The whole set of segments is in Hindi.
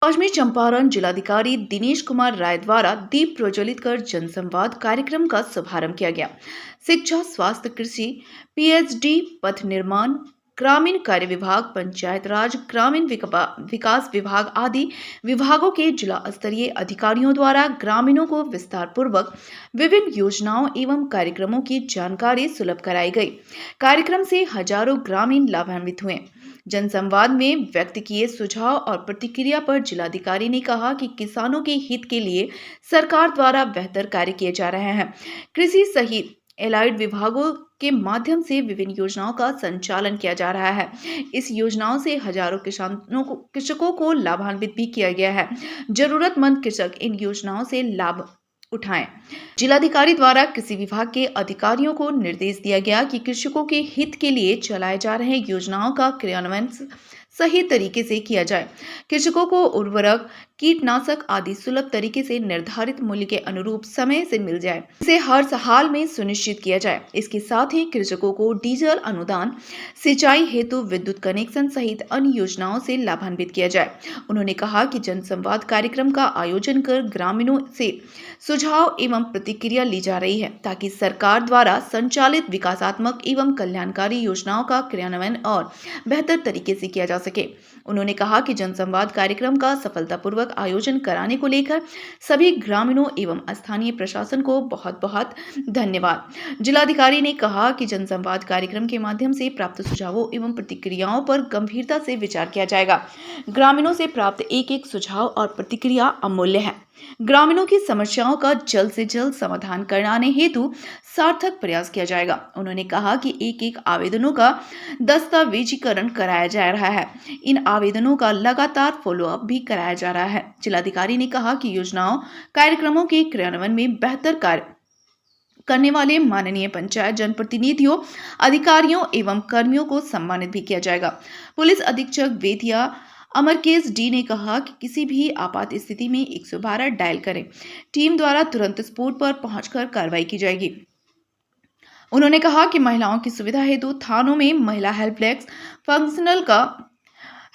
पश्चिमी चंपारण जिलाधिकारी दिनेश कुमार राय द्वारा दीप प्रज्वलित कर जनसंवाद कार्यक्रम का शुभारंभ किया गया। शिक्षा, स्वास्थ्य, कृषि, पीएचडी, पथ निर्माण, ग्रामीण कार्य विभाग, पंचायत राज, ग्रामीण विकास विभाग आदि विभागों के जिला स्तरीय अधिकारियों द्वारा ग्रामीणों को विस्तार पूर्वक विभिन्न योजनाओं एवं कार्यक्रमों की जानकारी सुलभ कराई गई। कार्यक्रम से हजारों ग्रामीण लाभान्वित हुए। जनसंवाद में व्यक्त किए सुझाव और प्रतिक्रिया पर जिलाधिकारी ने कहा कि किसानों के हित के लिए सरकार द्वारा बेहतर कार्य किए जा रहे हैं। कृषि सहित एलाइड विभागों के माध्यम से विभिन्न योजनाओं का संचालन किया जा रहा है। इस योजनाओं से हजारों कृषकों को लाभान्वित भी किया गया है। जरूरतमंद कृषक इन योजनाओं से लाभ उठाएं। जिलाधिकारी द्वारा कृषि विभाग के अधिकारियों को निर्देश दिया गया कि कृषकों के हित के लिए चलाए जा रहे योजनाओं का क्रियान्वयन सही तरीके से किया जाए। कृषकों को उर्वरक, कीटनाशक आदि सुलभ तरीके से निर्धारित मूल्य के अनुरूप समय से मिल जाए, इसे हर हाल में सुनिश्चित किया जाए। इसके साथ ही कृषकों को डीजल अनुदान, सिंचाई हेतु विद्युत कनेक्शन सहित अन्य योजनाओं से लाभान्वित किया जाए। उन्होंने कहा कि जनसंवाद कार्यक्रम का आयोजन कर ग्रामीणों से सुझाव एवं प्रतिक्रिया ली जा रही है ताकि सरकार द्वारा संचालित विकासात्मक एवं कल्याणकारी योजनाओं का क्रियान्वयन और बेहतर तरीके से किया जा सके। उन्होंने कहा कि जनसंवाद कार्यक्रम का सफलतापूर्वक आयोजन कराने को लेकर सभी ग्रामीणों एवं स्थानीय प्रशासन को बहुत बहुत धन्यवाद। जिलाधिकारी ने कहा कि जनसंवाद कार्यक्रम के माध्यम से प्राप्त सुझावों एवं प्रतिक्रियाओं पर गंभीरता से विचार किया जाएगा। ग्रामीणों से प्राप्त एक एक सुझाव और प्रतिक्रिया अमूल्य है। ग्रामीणों की समस्याओं का जल्द से जल्द समाधान कराने हेतु सार्थक प्रयास किया जाएगा। उन्होंने कहा कि एक एक आवेदनों का दस्तावेजीकरण कराया जा रहा है। इन आवेदनों का लगातार फॉलोअप भी कराया जा रहा है। जिलाधिकारी ने कहा कि योजनाओं, कार्यक्रमों के क्रियान्वयन में बेहतर कार्य करने वाले माननीय पंचायत जनप्रतिनिधियों, अधिकारियों एवं कर्मियों को सम्मानित भी किया जाएगा। पुलिस अधीक्षक बेतिया अमरकेश डी ने कहा कि किसी भी आपात स्थिति में 112 डायल करें। टीम द्वारा तुरंत स्पॉट पर पहुंचकर कार्रवाई की जाएगी। उन्होंने कहा कि महिलाओं की सुविधा हेतु थानों में महिला हेल्प डेस्क फंक्शनल का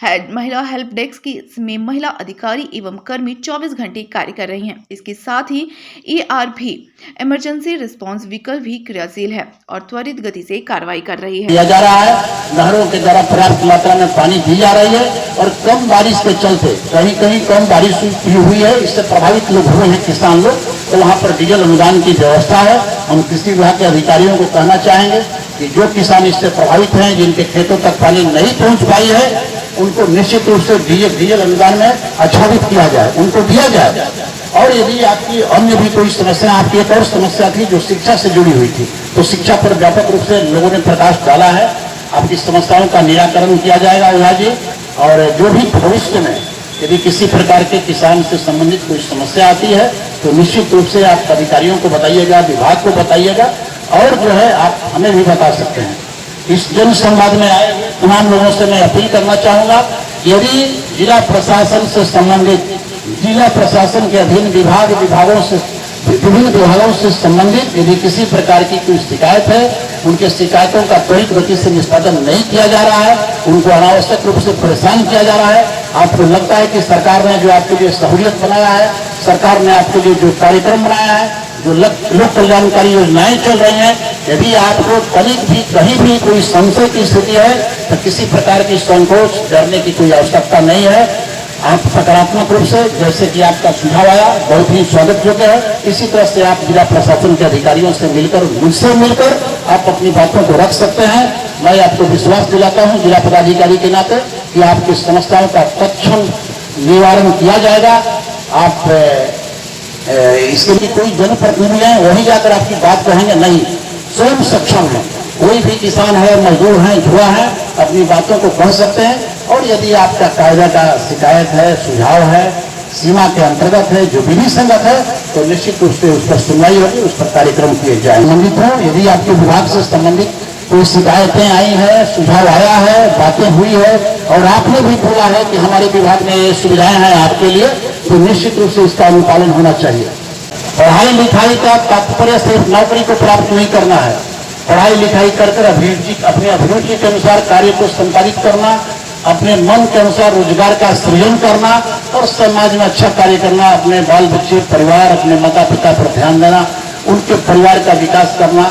महिला हेल्प डेस्क में महिला अधिकारी एवं कर्मी 24 घंटे कार्य कर रही हैं। इसके साथ ही ERP इमरजेंसी रिस्पांस व्हीकल भी क्रियाशील है और त्वरित गति से कार्रवाई कर रही है। किया जा रहा है। नहरों के द्वारा पर्याप्त मात्रा में पानी दी जा रही है और कम बारिश के चलते कहीं कहीं कम बारिश हुई है, इससे प्रभावित लोग हुए हैं किसान लोग, तो वहाँ पर डीजल अनुदान की व्यवस्था है। हम कृषि विभाग के अधिकारियों को कहना चाहेंगे कि जो किसान इससे प्रभावित हैं, जिनके खेतों तक पानी नहीं पहुँच पाई है, उनको निश्चित रूप से डीजल अनुदान में आच्छादित किया जाए, उनको दिया जाए। और यदि आपकी अन्य भी कोई समस्या, आपकी एक और समस्या थी जो शिक्षा से जुड़ी हुई थी, तो शिक्षा पर व्यापक रूप से लोगों ने प्रकाश डाला है। आपकी समस्याओं का निराकरण किया जाएगा ओझा जी। और जो भी भविष्य में यदि किसी प्रकार के किसान से संबंधित कोई समस्या आती है तो निश्चित रूप से आप अधिकारियों को बताइएगा, विभाग को बताइएगा, और जो है आप हमें भी बता सकते हैं। इस जन संवाद में आए हुए तमाम लोगों से मैं अपील करना चाहूंगा, यदि जिला प्रशासन से संबंधित, जिला प्रशासन के अधीन विभागों से, विभिन्न विभागों से संबंधित यदि किसी प्रकार की कोई शिकायत है, उनके शिकायतों का त्वरित गति से निष्पादन नहीं किया जा रहा है, उनको अनावश्यक रूप से परेशान किया जा रहा है, आपको लगता है कि सरकार ने जो आपके लिए सहूलियत बनाया है, सरकार ने आपके लिए जो कार्यक्रम बनाया है, जो लोक कल्याणकारी योजनाएं चल रही हैं, यदि आपको कहीं भी कोई संशय की स्थिति है तो किसी प्रकार की संकोच, डरने की कोई आवश्यकता नहीं है। आप सकारात्मक रूप से, जैसे कि आपका सुझाव आया, बहुत ही स्वागत योग्य है, इसी तरह से आप जिला प्रशासन के अधिकारियों से मिलकर, मुझसे मिलकर आप अपनी बातों को रख सकते हैं। मैं आपको विश्वास दिलाता हूं जिला पदाधिकारी के नाते कि आपकी समस्याओं का तत्क्षण निवारण किया जाएगा। आप इसके लिए कोई जनप्रतिनिधि है वही जाकर आपकी बात कहेंगे नहीं, स्वयं सक्षम है। कोई भी किसान है, मजदूर है, युवा है, अपनी बातों को कह सकते हैं। और यदि आपका कायदा का शिकायत है, सुझाव है, सीमा के अंतर्गत है, जो विधि संगत है, तो निश्चित रूप से उस पर सुनवाई होगी, उस पर कार्यक्रम किए जाए। संबंधित हो, यदि आपके विभाग से संबंधित कोई शिकायतें आई है, सुझाव आया है, बातें हुई है और आपने भी बोला है कि हमारे विभाग में ये सुविधाएं हैं आपके लिए, तो निश्चित रूप से इसका अनुपालन होना चाहिए। पढ़ाई लिखाई का तात्पर्य सिर्फ नौकरी को प्राप्त नहीं करना है, पढ़ाई लिखाई कर अपने अभिरुचि के अनुसार कार्य को संपादित करना, अपने मन के अनुसार रोजगार का सृजन करना और समाज में अच्छा कार्य करना, अपने बाल बच्चे परिवार अपने माता पिता पर ध्यान देना, उनके परिवार का विकास करना।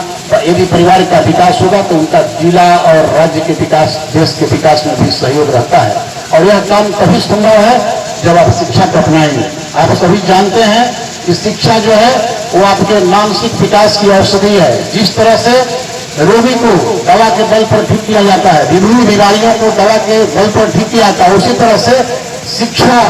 यदि परिवार का विकास होगा तो उनका जिला और राज्य के विकास, देश के विकास में भी सहयोग रहता है। और यह काम तभी संभव है जब आप शिक्षा को अपनाएंगे। आप सभी जानते हैं कि शिक्षा जो है वो आपके मानसिक विकास की औषधि है। जिस तरह से रोगी को दवा के बल पर ठीक किया जाता है, विभिन्न बीमारियों को दवा के बल पर ठीक किया जाता है, उसी तरह से शिक्षा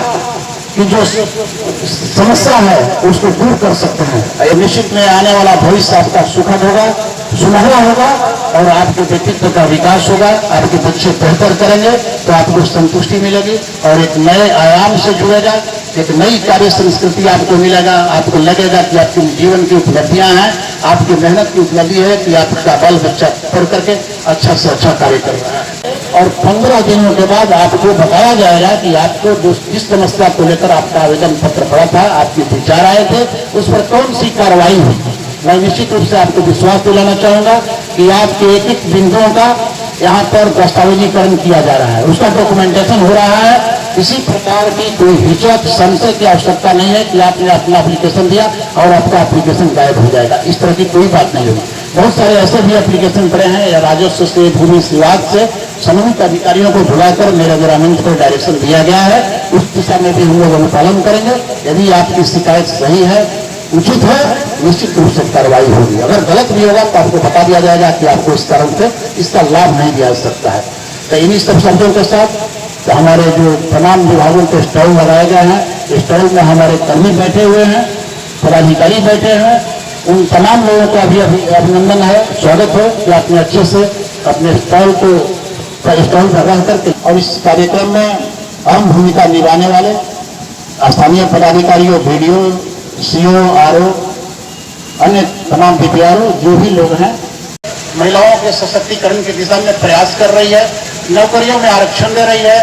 की जो समस्या है उसको दूर कर सकते हैं। निश्चित में आने वाला भविष्य आपका सुखद होगा, सुनहरा होगा और आपके व्यक्तित्व का विकास होगा। आपके बच्चे बेहतर करेंगे तो आपको संतुष्टि मिलेगी और एक नए आयाम से जुड़ेगा, एक नई कार्य संस्कृति आपको मिलेगा। आपको लगेगा कि आपके जीवन की उपलब्धियां हैं, आपकी मेहनत की उपलब्धि है कि आपका बाल बच्चा पढ़ करके अच्छा से अच्छा कार्य कर रहा है। और 15 दिनों के बाद आपको बताया जाएगा कि आपको जिस समस्या को लेकर आपका आवेदन पत्र पड़ा था, आपके विचार आए थे, उस पर कौन सी कार्रवाई हुई। मैं निश्चित रूप से आपको विश्वास दिलाना चाहूंगा कि आपके एक एक बिंदुओं का यहाँ पर दस्तावेजीकरण किया जा रहा है, उसका डॉक्यूमेंटेशन हो रहा है। किसी प्रकार की कोई हिचक संशय की आवश्यकता नहीं है कि आपने अपना एप्लीकेशन दिया और आपका एप्लीकेशन गायब हो जाएगा, इस तरह की कोई बात नहीं होगी। बहुत सारे ऐसे भी एप्लीकेशन पड़े हैं या राजस्व से, भूमि विभाग से संबंधित अधिकारियों को बुलाकर मेरा ग्रामीण को डायरेक्शन दिया गया है, उस दिशा में भी हम लोग अनुपालन करेंगे। यदि आपकी शिकायत सही है, उचित है, निश्चित रूप से कार्रवाई होगी। अगर गलत भी होगा तो आपको बता दिया जाएगा कि आपको इस कारण से इसका लाभ नहीं दिया जा सकता है। तो इन्हीं सब शब्दों के साथ तो हमारे जो तमाम विभागों के स्टॉल लगाए गए हैं, स्टॉल में हमारे कर्मी बैठे हुए हैं, पदाधिकारी बैठे हैं, उन तमाम लोगों का भी अभिनंदन है, स्वागत है कि आपने अच्छे से अपने स्टॉल पर रह करके और इस कार्यक्रम में अहम भूमिका निभाने वाले स्थानीय पदाधिकारियों, बीडीओ, सीओ, आरओ, अन्य तमाम बीपीआरओ जो भी लोग हैं, महिलाओं के सशक्तिकरण की दिशा में प्रयास कर रही है, नौकरियों में आरक्षण दे रही है।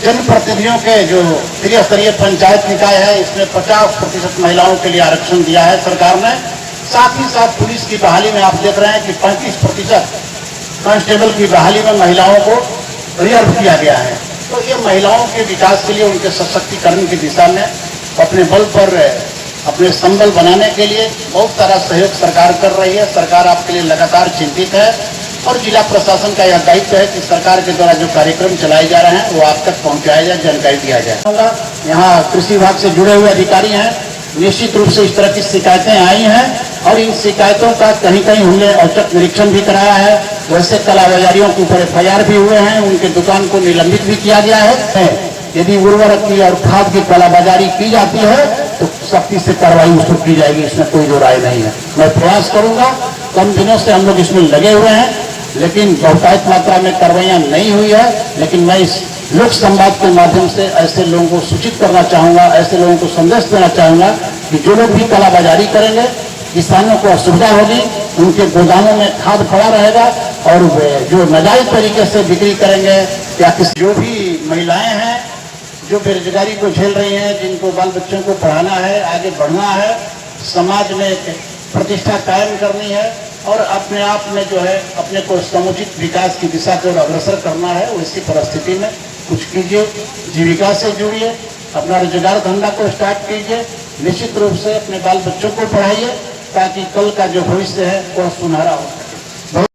जनप्रतिनिधियों के जो त्रिस्तरीय पंचायत निकाय है, इसमें 50% महिलाओं के लिए आरक्षण दिया है सरकार ने। साथ ही साथ पुलिस की बहाली में आप देख रहे हैं कि 35% कांस्टेबल की बहाली में महिलाओं को रिजर्व किया गया है। तो ये महिलाओं के विकास के लिए, उनके सशक्तिकरण की दिशा में अपने बल पर अपने संबल बनाने के लिए बहुत सारा सहयोग सरकार कर रही है। सरकार आपके लिए लगातार चिंतित है और जिला प्रशासन का यह दायित्व है कि सरकार के द्वारा जो कार्यक्रम चलाए जा रहे हैं वो आप तक पहुंचाया जाए, जानकारी दिया जाए। यहाँ कृषि विभाग से जुड़े हुए अधिकारी हैं, निश्चित रूप से इस तरह की शिकायतें आई हैं और इन शिकायतों का कहीं कहीं हमने औचक निरीक्षण भी कराया है। वैसे कालाबाजारियों के ऊपर FIR भी हुए हैं, उनके दुकान को निलंबित भी किया गया है। यदि उर्वरक की और खाद की कालाबाजारी की जाती है तो सख्ती से कार्रवाई उस पर की जाएगी, इसमें कोई दो राय नहीं है। मैं प्रयास करूंगा, कम दिनों से हम लोग इसमें लगे हुए हैं, लेकिन बहुतायत मात्रा में कार्रवाइयां नहीं हुई है। लेकिन मैं इस लोक संवाद के माध्यम से ऐसे लोगों को सूचित करना चाहूंगा, ऐसे लोगों को संदेश देना चाहूंगा कि जो लोग भी कालाबाजारी करेंगे, किसानों को असुविधा होगी, उनके गोदामों में खाद पड़ा रहेगा और जो नाजायज तरीके से बिक्री करेंगे या किसी जो भी महिलाएं हैं जो बेरोजगारी को झेल रही हैं, जिनको बाल बच्चों को पढ़ाना है, आगे बढ़ना है, समाज में प्रतिष्ठा कायम करनी है और अपने आप में जो है अपने को समुचित विकास की दिशा की ओर अग्रसर करना है, वैसी परिस्थिति में कुछ कीजिए, जीविका से जुड़िए, अपना रोजगार धंधा को स्टार्ट कीजिए, निश्चित रूप से अपने बाल बच्चों को पढ़ाइए ताकि कल का जो भविष्य है वह सुनहरा हो।